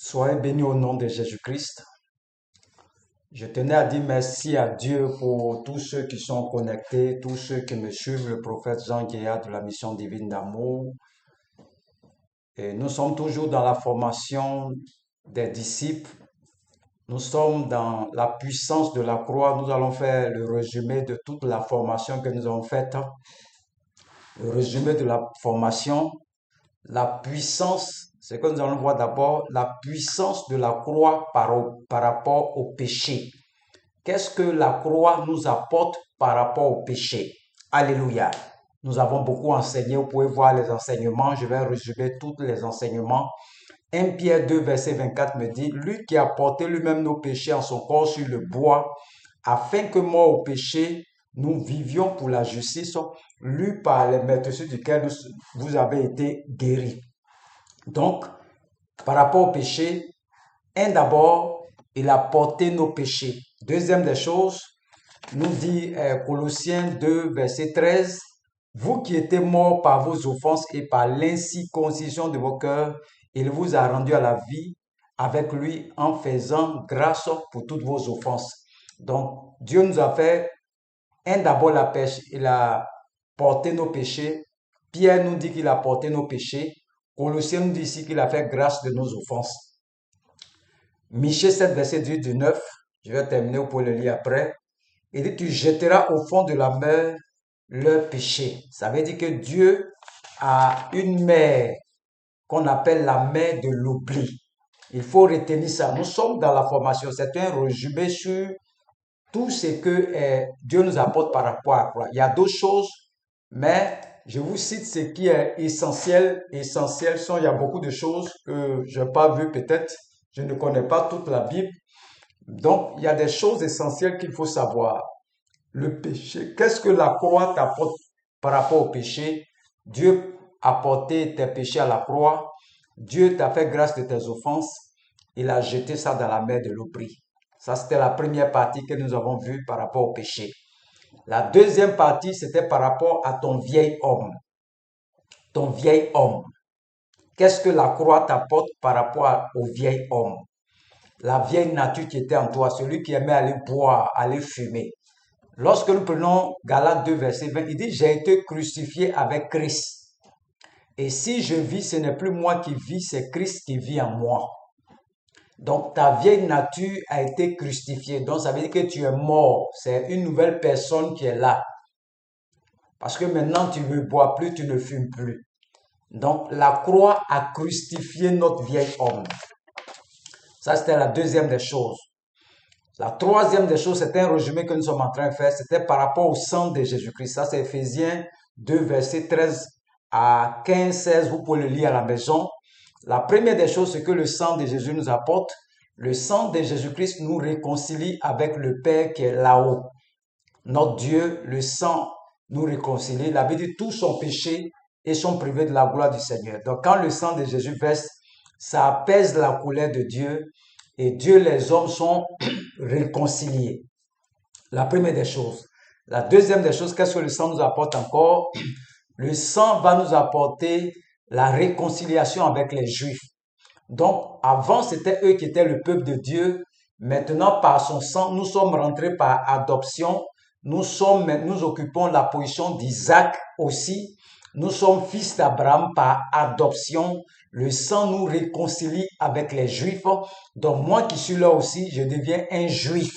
Soyez bénis au nom de Jésus-Christ. Je tenais à dire merci à Dieu pour tous ceux qui sont connectés, tous ceux qui me suivent, le prophète Jean Guéat de la mission divine d'amour. Et nous sommes toujours dans la formation des disciples. Nous sommes dans la puissance de la croix. Nous allons faire le résumé de toute la formation que nous avons faite. Le résumé de la formation, la puissance, c'est que nous allons voir d'abord la puissance de la croix par rapport au péché. Qu'est-ce que la croix nous apporte par rapport au péché? Alléluia. Nous avons beaucoup enseigné, vous pouvez voir les enseignements, je vais résumer tous les enseignements. 1 Pierre 2, verset 24 me dit, lui qui a porté lui-même nos péchés en son corps sur le bois, afin que mort au péché, nous vivions pour la justice, lui par les meurtrissures duquel vous avez été guéris. Donc, par rapport au péché, d'abord, il a porté nos péchés. Deuxième des choses, nous dit Colossiens 2, verset 13, vous qui étiez morts par vos offenses et par l'incirconcision de vos cœurs, il vous a rendu à la vie avec lui en faisant grâce pour toutes vos offenses. Donc, Dieu nous a fait, d'abord la pêche, il a porté nos péchés. Pierre nous dit qu'il a porté nos péchés. Colossiens nous dit ici qu'il a fait grâce de nos offenses. Michée 7, verset 19, je vais terminer, vous pouvez le lire après. Il dit, tu jetteras au fond de la mer leur péché. Ça veut dire que Dieu a une mer qu'on appelle la mer de l'oubli. Il faut retenir ça. Nous sommes dans la formation. C'est un résumé sur tout ce que Dieu nous apporte par rapport à quoi. Il y a d'autres choses, mais je vous cite ce qui est essentiel. Essentiel sont, il y a beaucoup de choses que je n'ai pas vues peut-être. Je ne connais pas toute la Bible. Donc, il y a des choses essentielles qu'il faut savoir. Le péché, qu'est-ce que la croix t'apporte par rapport au péché? Dieu a porté tes péchés à la croix. Dieu t'a fait grâce de tes offenses. Il a jeté ça dans la mer de l'oubli. Ça, c'était la première partie que nous avons vue par rapport au péché. La deuxième partie, c'était par rapport à ton vieil homme. Ton vieil homme. Qu'est-ce que la croix t'apporte par rapport au vieil homme? La vieille nature qui était en toi, celui qui aimait aller boire, aller fumer. Lorsque nous prenons Galates 2, verset 20, il dit, j'ai été crucifié avec Christ. Et si je vis, ce n'est plus moi qui vis, c'est Christ qui vit en moi. Donc, ta vieille nature a été crucifiée. Donc, ça veut dire que tu es mort. C'est une nouvelle personne qui est là. Parce que maintenant, tu ne bois plus, tu ne fumes plus. Donc, la croix a crucifié notre vieil homme. Ça, c'était la deuxième des choses. La troisième des choses, c'était un résumé que nous sommes en train de faire. C'était par rapport au sang de Jésus-Christ. Ça, c'est Éphésiens 2, verset 13 à 15, 16. Vous pouvez le lire à la maison. La première des choses, c'est que le sang de Jésus nous apporte. Le sang de Jésus-Christ nous réconcilie avec le Père qui est là-haut. Notre Dieu, le sang nous réconcilie. La Bible dit tous sont péchés et sont privés de la gloire du Seigneur. Donc, quand le sang de Jésus verse, ça apaise la colère de Dieu et Dieu, les hommes sont réconciliés. La première des choses. La deuxième des choses, qu'est-ce que le sang nous apporte encore? Le sang va nous apporter la réconciliation avec les Juifs. Donc, avant, c'était eux qui étaient le peuple de Dieu. Maintenant, par son sang, nous sommes rentrés par adoption. Nous occupons la position d'Isaac aussi. Nous sommes fils d'Abraham par adoption. Le sang nous réconcilie avec les Juifs. Donc, moi qui suis là aussi, je deviens un Juif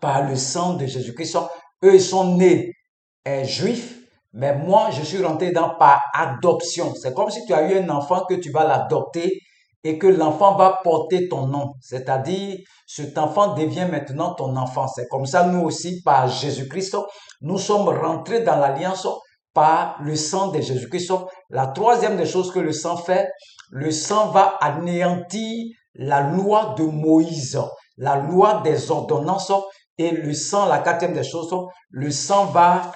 par le sang de Jésus-Christ. Eux, ils sont nés juifs, mais moi, je suis rentré par adoption. C'est comme si tu as eu un enfant que tu vas l'adopter et que l'enfant va porter ton nom. C'est-à-dire, cet enfant devient maintenant ton enfant. C'est comme ça, nous aussi, par Jésus-Christ, nous sommes rentrés dans l'alliance par le sang de Jésus-Christ. La troisième des choses que le sang fait, le sang va anéantir la loi de Moïse, la loi des ordonnances, et le sang, la quatrième des choses, le sang va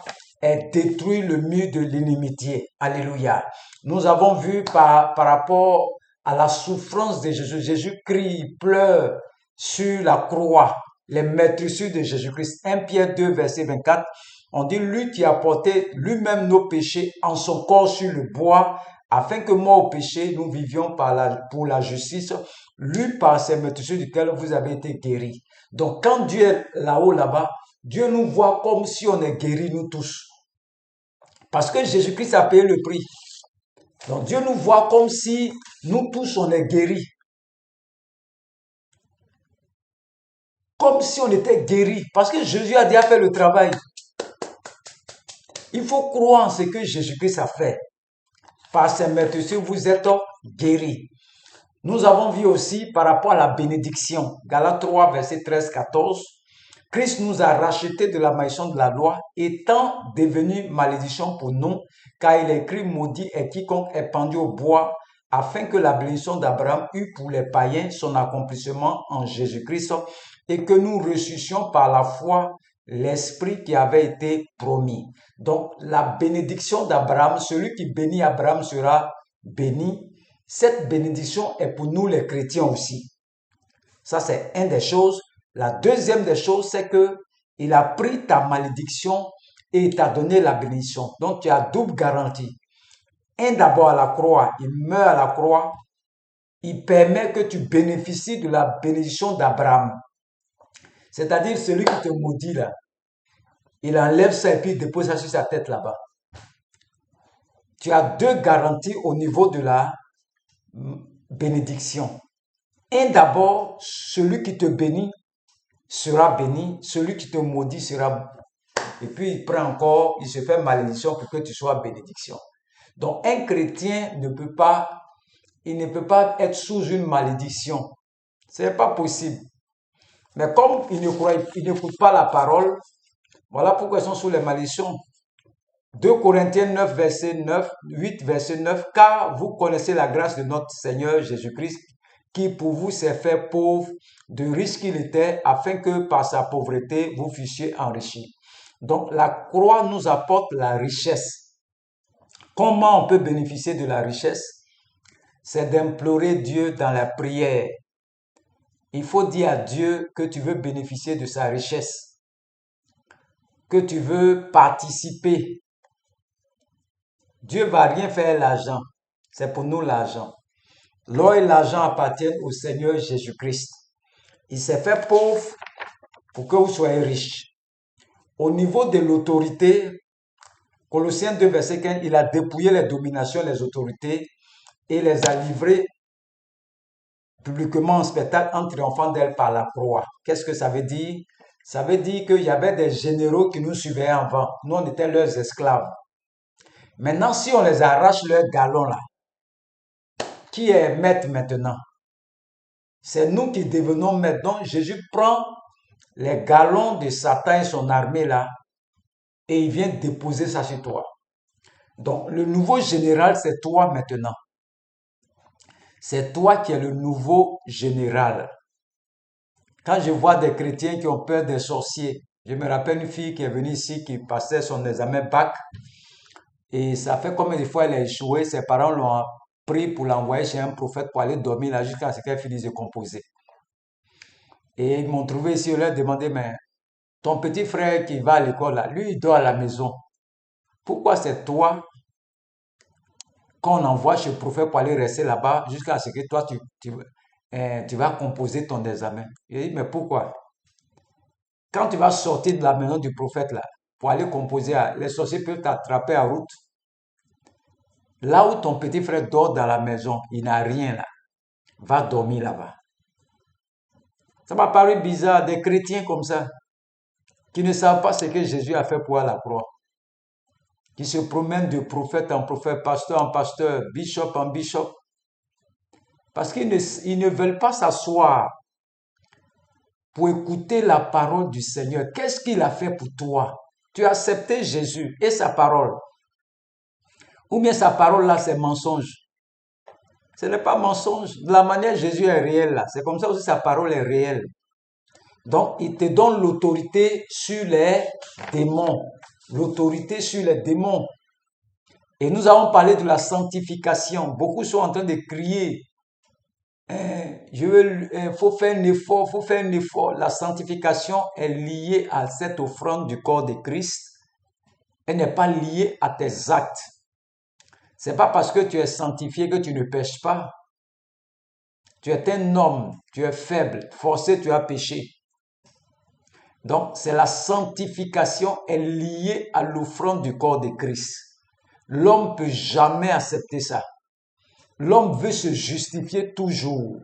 détruire le mur de l'inimitié. Alléluia. Nous avons vu par rapport à la souffrance de Jésus. Jésus crie, pleure sur la croix, les meurtrissures de Jésus-Christ. 1 Pierre 2, verset 24, on dit, lui qui a porté lui-même nos péchés en son corps sur le bois, afin que mort au péché, nous vivions pour la justice, lui par ses meurtrissures duquel vous avez été guéris. Donc quand Dieu est là-haut, là-bas, Dieu nous voit comme si on est guéris, nous tous. Parce que Jésus-Christ a payé le prix. Donc Dieu nous voit comme si nous tous on est guéris. Comme si on était guéris. Parce que Jésus a déjà fait le travail. Il faut croire en ce que Jésus-Christ a fait. Par ses meurtrissures, vous êtes guéris. Nous avons vu aussi par rapport à la bénédiction. Galates 3, verset 13-14. Christ nous a rachetés de la malédiction de la loi, étant devenu malédiction pour nous, car il est écrit maudit est quiconque est pendu au bois, afin que la bénédiction d'Abraham eût pour les païens son accomplissement en Jésus-Christ, et que nous ressuscions par la foi l'esprit qui avait été promis. Donc, la bénédiction d'Abraham, celui qui bénit Abraham sera béni. Cette bénédiction est pour nous les chrétiens aussi. Ça, c'est une des choses. La deuxième des choses, c'est que il a pris ta malédiction et il t'a donné la bénédiction. Donc, tu as double garantie. Un, d'abord à la croix, il meurt à la croix. Il permet que tu bénéficies de la bénédiction d'Abraham. C'est-à-dire celui qui te maudit là. Il enlève ça et puis il dépose ça sur sa tête là-bas. Tu as deux garanties au niveau de la bénédiction. Un, d'abord, celui qui te bénit sera béni, celui qui te maudit sera... Et puis il prend encore, il se fait malédiction pour que tu sois bénédiction. Donc un chrétien ne peut pas être sous une malédiction. Ce n'est pas possible. Mais comme il n'écoute pas la parole, voilà pourquoi ils sont sous les malédictions. 2 Corinthiens 9, verset 9, 8, verset 9, car vous connaissez la grâce de notre Seigneur Jésus-Christ, qui pour vous s'est fait pauvre, de riche qu'il était, afin que par sa pauvreté, vous fussiez enrichis. Donc la croix nous apporte la richesse. Comment on peut bénéficier de la richesse? C'est d'implorer Dieu dans la prière. Il faut dire à Dieu que tu veux bénéficier de sa richesse, que tu veux participer. Dieu ne va rien faire l'argent. C'est pour nous l'argent. L'or et l'argent appartiennent au Seigneur Jésus-Christ. Il s'est fait pauvre pour que vous soyez riches. Au niveau de l'autorité, Colossiens 2, verset 15, il a dépouillé les dominations, les autorités et les a livrées publiquement en spectacle en triomphant d'elles par la croix. Qu'est-ce que ça veut dire? Ça veut dire qu'il y avait des généraux qui nous suivaient avant. Nous, on était leurs esclaves. Maintenant, si on les arrache leurs galons là, qui est maître maintenant? C'est nous qui devenons maîtres. Donc, Jésus prend les galons de Satan et son armée là, et il vient déposer ça sur toi. Donc, le nouveau général, c'est toi maintenant. C'est toi qui es le nouveau général. Quand je vois des chrétiens qui ont peur des sorciers, je me rappelle une fille qui est venue ici, qui passait son examen bac, et ça fait combien de fois elle a échoué, ses parents l'ont pris pour l'envoyer chez un prophète pour aller dormir là jusqu'à ce qu'elle finisse de composer. Et ils m'ont trouvé ici, on leur a demandé, mais ton petit frère qui va à l'école là, lui il dort à la maison. Pourquoi c'est toi qu'on envoie chez le prophète pour aller rester là-bas jusqu'à ce que toi tu vas composer ton examen? Il dit, mais pourquoi? Quand tu vas sortir de la maison du prophète là, pour aller composer, les sorciers peuvent t'attraper en route. Là où ton petit frère dort dans la maison, il n'a rien là. Va dormir là-bas. Ça m'a paru bizarre, des chrétiens comme ça, qui ne savent pas ce que Jésus a fait pour la croix, qui se promènent de prophète en prophète, pasteur en pasteur, bishop en bishop, parce qu'ils ne veulent pas s'asseoir pour écouter la parole du Seigneur. Qu'est-ce qu'il a fait pour toi? Tu as accepté Jésus et sa parole. Ou bien sa parole là, c'est mensonge. Ce n'est pas mensonge. De la manière Jésus est réel là, c'est comme ça aussi sa parole est réelle. Donc, il te donne l'autorité sur les démons. L'autorité sur les démons. Et nous avons parlé de la sanctification. Beaucoup sont en train de crier. Faut faire un effort, faut faire un effort. La sanctification est liée à cette offrande du corps de Christ. Elle n'est pas liée à tes actes. C'est pas parce que tu es sanctifié que tu ne pêches pas. Tu es un homme, tu es faible, forcé, tu as péché. Donc, c'est la sanctification est liée à l'offrande du corps de Christ. L'homme ne peut jamais accepter ça. L'homme veut se justifier toujours.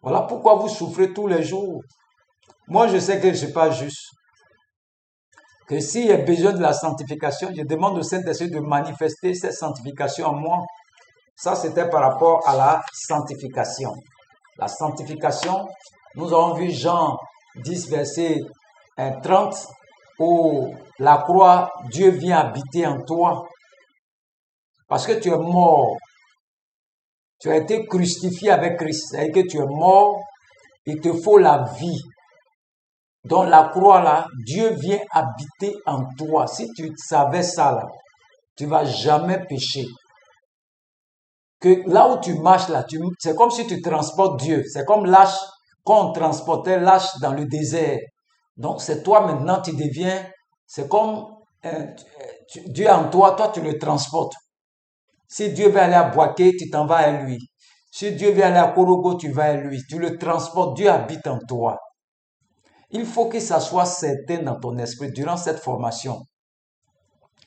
Voilà pourquoi vous souffrez tous les jours. Moi, je sais que je ne suis pas juste. Que s'il y a besoin de la sanctification, je demande au Saint-Esprit de manifester cette sanctification en moi. Ça, c'était par rapport à la sanctification. La sanctification, nous avons vu Jean 10, verset 30, où la croix, Dieu vient habiter en toi. Parce que tu es mort. Tu as été crucifié avec Christ. C'est-à-dire que tu es mort, il te faut la vie. Dans la croix là, Dieu vient habiter en toi. Si tu savais ça là, tu vas jamais pécher. Que là où tu marches là, c'est comme si tu transportes Dieu. C'est comme l'âche, quand on transportait l'âche dans le désert. Donc c'est toi maintenant, tu deviens, c'est comme Dieu est en toi, toi tu le transportes. Si Dieu veut aller à Boaké, tu t'en vas à lui. Si Dieu veut aller à Korogo, tu vas à lui. Tu le transportes, Dieu habite en toi. Il faut que ça soit certain dans ton esprit durant cette formation.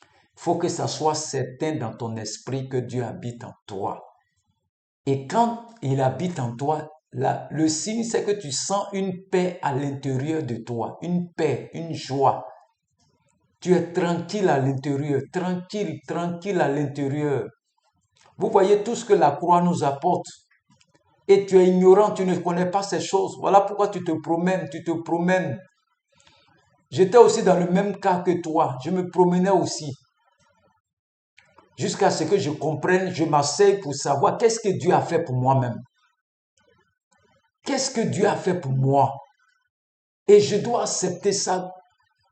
Il faut que ça soit certain dans ton esprit que Dieu habite en toi. Et quand il habite en toi, le signe, c'est que tu sens une paix à l'intérieur de toi, une paix, une joie. Tu es tranquille à l'intérieur, tranquille à l'intérieur. Vous voyez tout ce que la croix nous apporte. Et tu es ignorant, tu ne connais pas ces choses. Voilà pourquoi tu te promènes. J'étais aussi dans le même cas que toi. Je me promenais aussi. Jusqu'à ce que je comprenne, je m'asseye pour savoir qu'est-ce que Dieu a fait pour moi-même. Qu'est-ce que Dieu a fait pour moi? Et je dois accepter ça.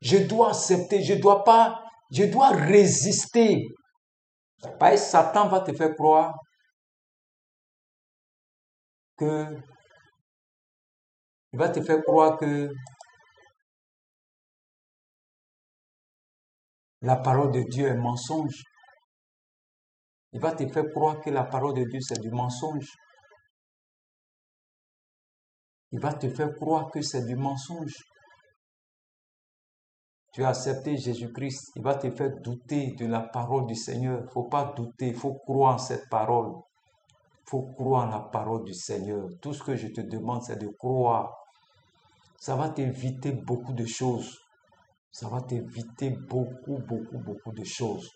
Je dois accepter, je dois résister. Parce que Satan va te faire croire que, il va te faire croire que la parole de Dieu est mensonge. Il va te faire croire que la parole de Dieu c'est du mensonge. Il va te faire croire que c'est du mensonge. Tu as accepté Jésus-Christ, il va te faire douter de la parole du Seigneur. Il ne faut pas douter, il faut croire en cette parole. Il faut croire en la parole du Seigneur. Tout ce que je te demande, c'est de croire. Ça va t'éviter beaucoup de choses. Ça va t'éviter beaucoup de choses.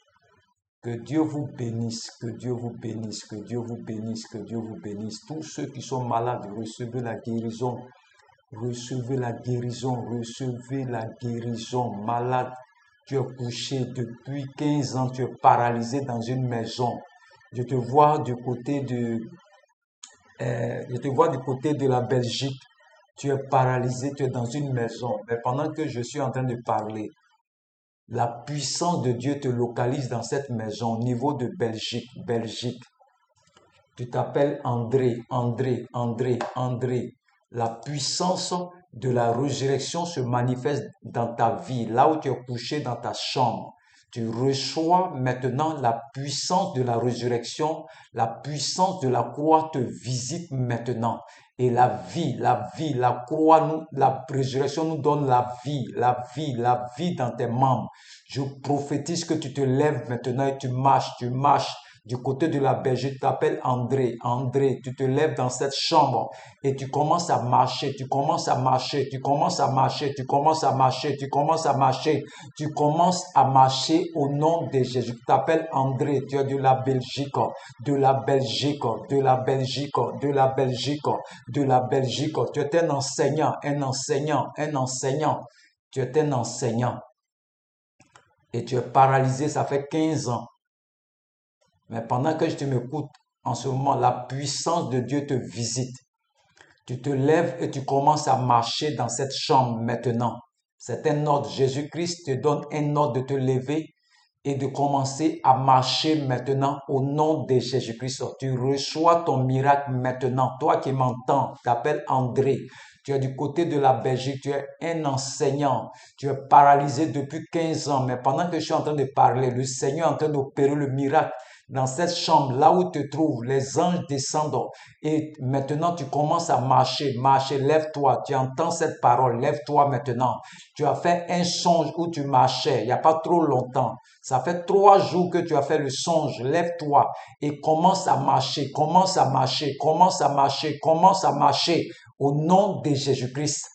Que Dieu vous bénisse, que Dieu vous bénisse, que Dieu vous bénisse, que Dieu vous bénisse. Tous ceux qui sont malades, recevez la guérison. Recevez la guérison, recevez la guérison. Malade, tu es couché depuis 15 ans, tu es paralysé dans une maison. Je te vois du côté de la Belgique. Tu es paralysé, tu es dans une maison. Mais pendant que je suis en train de parler, la puissance de Dieu te localise dans cette maison au niveau de Belgique. Tu t'appelles André. La puissance de la résurrection se manifeste dans ta vie, là où tu es couché dans ta chambre. Tu reçois maintenant la puissance de la résurrection, la puissance de la croix te visite maintenant. Et la croix, la résurrection nous donne la vie dans tes membres. Je prophétise que tu te lèves maintenant et tu marches. Du côté de la Belgique, tu t'appelles André, tu te lèves dans cette chambre et tu commences à marcher, tu commences à marcher au nom de Jésus. Tu t'appelles André, tu es de la Belgique. Tu es un enseignant. Tu es un enseignant. Et tu es paralysé, ça fait 15 ans. Mais pendant que tu m'écoutes, en ce moment, la puissance de Dieu te visite. Tu te lèves et tu commences à marcher dans cette chambre maintenant. C'est un ordre. Jésus-Christ te donne un ordre de te lever et de commencer à marcher maintenant au nom de Jésus-Christ. Tu reçois ton miracle maintenant. Toi qui m'entends, t'appelles André. Tu es du côté de la Belgique, tu es un enseignant. Tu es paralysé depuis 15 ans. Mais pendant que je suis en train de parler, le Seigneur est en train d'opérer le miracle dans cette chambre, là où tu te trouves, les anges descendent. Et maintenant, tu commences à marcher, marcher, lève-toi. Tu entends cette parole, lève-toi maintenant. Tu as fait un songe où tu marchais, il n'y a pas trop longtemps. Ça fait 3 jours que tu as fait le songe. Lève-toi et commence à marcher, commence à marcher, commence à marcher, commence à marcher au nom de Jésus-Christ.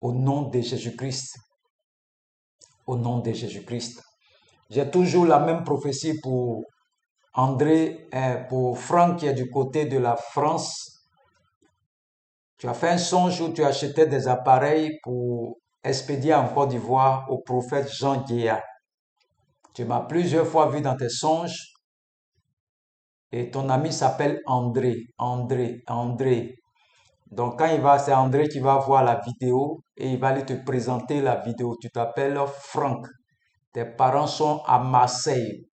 Au nom de Jésus-Christ. Au nom de Jésus-Christ. J'ai toujours la même prophétie pour André, pour Franck qui est du côté de la France. Tu as fait un songe où tu achetais des appareils pour expédier en Côte d'Ivoire au prophète Jean Guéa. Tu m'as plusieurs fois vu dans tes songes et ton ami s'appelle André. Donc quand c'est André qui va voir la vidéo et il va aller te présenter la vidéo. Tu t'appelles Franck. Tes parents sont à Marseille.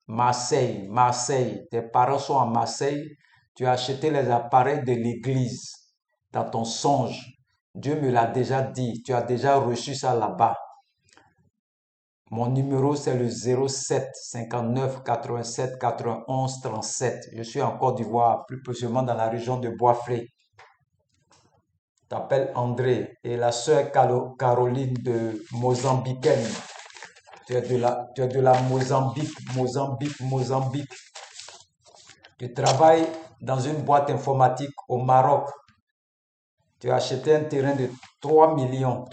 Tes parents sont à Marseille. Tu as acheté les appareils de l'église dans ton songe. Dieu me l'a déjà dit. Tu as déjà reçu ça là-bas. Mon numéro, c'est le 07 59 87 91 37. Je suis en Côte d'Ivoire, plus précisément dans la région de Boisflé. T'appelles André et la sœur Caroline de Mozambicaine. Tu es de la Mozambique. Tu travailles dans une boîte informatique au Maroc. Tu as acheté un terrain de 3 millions.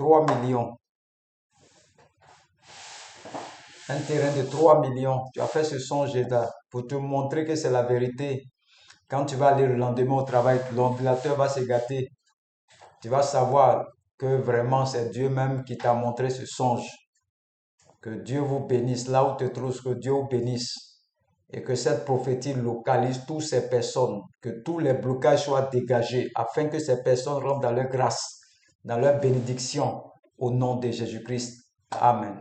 Un terrain de 3 millions. Tu as fait ce songe là pour te montrer que c'est la vérité. Quand tu vas aller le lendemain au travail, l'ordinateur va se gâter. Tu vas savoir que vraiment c'est Dieu même qui t'a montré ce songe. Que Dieu vous bénisse là où tu te trouves, que Dieu vous bénisse. Et que cette prophétie localise toutes ces personnes, que tous les blocages soient dégagés, afin que ces personnes rentrent dans leur grâce, dans leur bénédiction, au nom de Jésus-Christ. Amen.